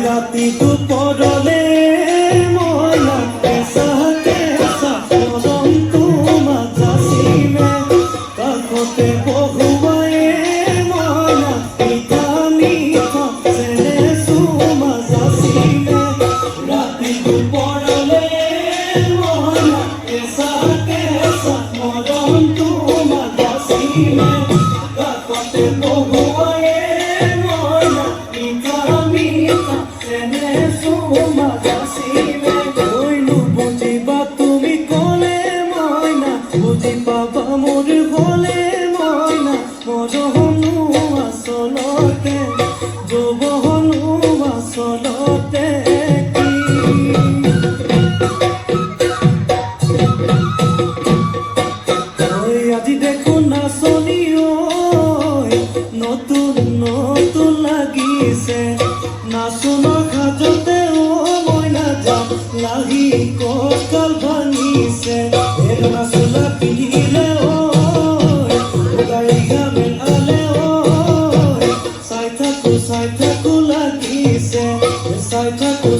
ৰাতি দুপৰলে ময়না কেঁচা কেঁচা মৰম তোমা যাচিমে কাষতে বহুৱাই ময়না মিঠা মিঠা চেনে চুমা যাচিমে ৰাতি দুপৰলে ময়না কেঁচা কেঁচা মৰম তোমা যাচিমে কাষতে বহুৱাই ময়না মিঠা মিঠা চেনে চুমা যাচিমে কৈনো বুজিবা তুমি ক'লে ময়না বুজি পাবা মোৰ হ'লে ময়না মৰমনো আচলতে যৌৱনো আচলতে কি আজি দেখো নাচনি নতুন নতুন লাগিছে নাচনৰ সাজতে মইনা যাম লাহি কঁকাল ভাঙিছে এৰা চোলা পিন্ধিলে গাড়ী মেলালে চাই থাকো লাগিছে চাই থাকো